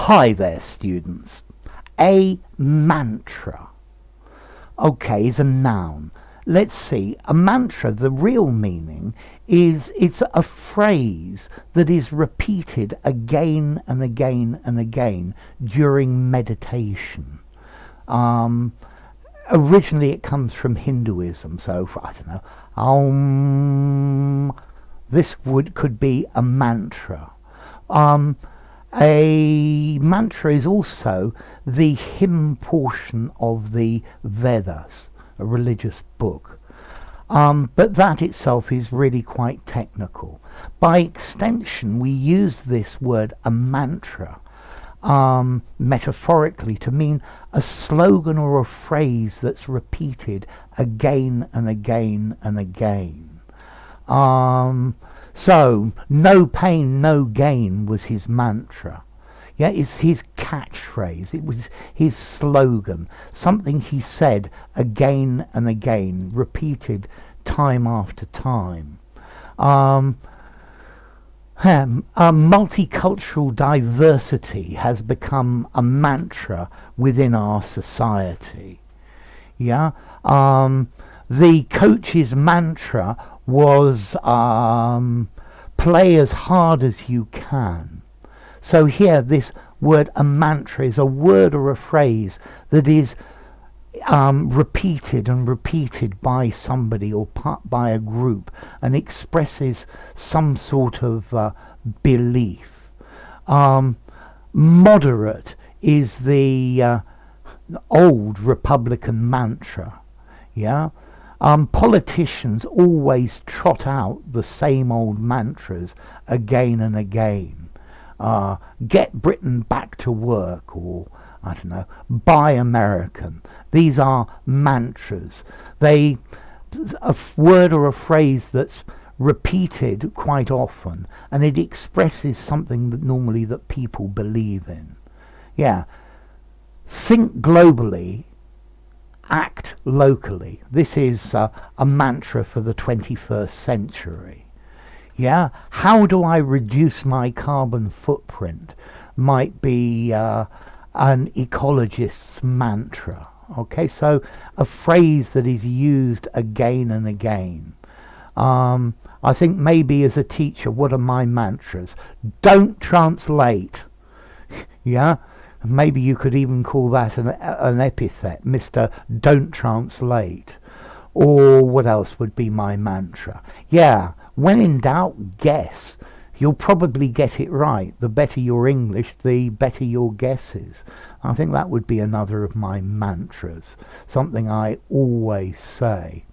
Hi there, students. A mantra, okay, is a noun. Let's see, a mantra, the real meaning is it's a phrase that is repeated again and again and again during meditation. Originally it comes from Hinduism, so I don't know, this could be a mantra. A mantra is also the hymn portion of the Vedas, a religious book. But that itself is really quite technical. By extension, we use this word, a mantra, metaphorically to mean a slogan or a phrase that's repeated again and again and again. So, no pain, no gain was his mantra. Yeah, it's his catchphrase. It was his slogan. Something he said again and again, repeated time after time. Multicultural diversity has become a mantra within our society. Yeah, the coach's mantra was play as hard as you can. So here this word, a mantra, is a word or a phrase that is repeated and repeated by somebody or by a group and expresses some sort of belief. Moderate is the old Republican mantra. Yeah. Politicians always trot out the same old mantras again and again. Get Britain back to work, or I don't know, buy American. These are mantras. A word or a phrase that's repeated quite often, and it expresses something that normally that people believe in. Yeah. Think globally, act locally. This is a mantra for the 21st century. Yeah, how do I reduce my carbon footprint might be an ecologist's mantra. Okay, so a phrase that is used again and again. I think maybe as a teacher, what are my mantras? Don't translate. Yeah. Maybe you could even call that an epithet, Mr. Don't Translate. Or what else would be my mantra? Yeah, when in doubt, guess. You'll probably get it right. The better your English, the better your guesses. I think that would be another of my mantras, something I always say.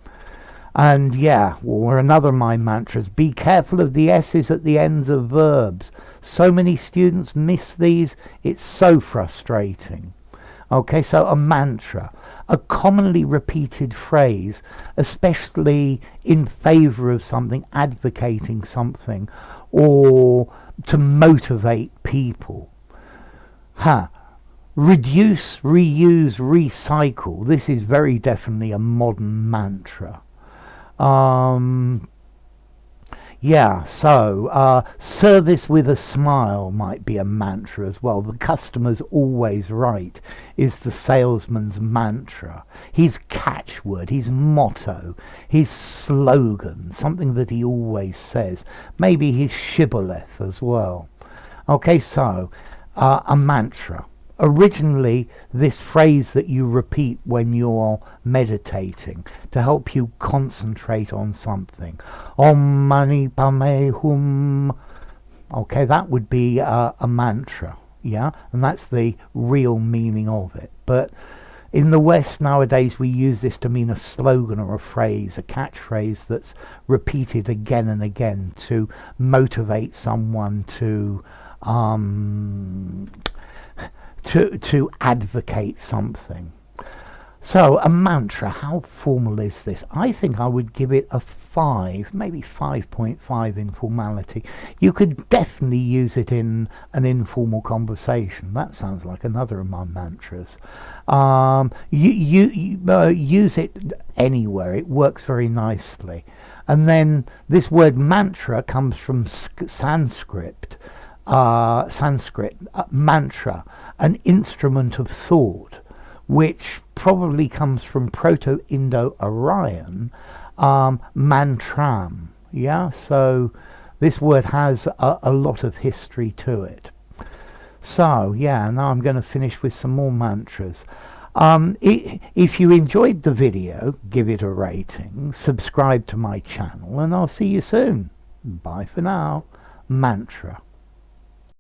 And yeah, or another of my mantras, be careful of the S's at the ends of verbs. So many students miss these, it's so frustrating. Okay, so a mantra, a commonly repeated phrase, especially in favor of something, advocating something, or to motivate people. Reduce, reuse, recycle. This is very definitely a modern mantra. Yeah, so service with a smile might be a mantra as well. The customer's always right is the salesman's mantra. His catchword, his motto, his slogan, something that he always says. Maybe his shibboleth as well. Okay, so a mantra. Originally, this phrase that you repeat when you're meditating to help you concentrate on something. Om mani padme hum. Okay, that would be a mantra, yeah? And that's the real meaning of it. But in the West nowadays, we use this to mean a slogan or a phrase, a catchphrase that's repeated again and again to motivate someone to advocate something. So a mantra, how formal is this? I think I would give it a 5, maybe 5.5 in formality. You could definitely use it in an informal conversation. That sounds like another of my mantras. Use it anywhere. It works very nicely. And then this word mantra comes from Sanskrit, Sanskrit, mantra, an instrument of thought, which probably comes from Proto-Indo-Aryan, mantram. Yeah, so this word has a lot of history to it. So yeah, now I'm going to finish with some more mantras. If you enjoyed the video, give it a rating, subscribe to my channel, and I'll see you soon. Bye for now. Mantra.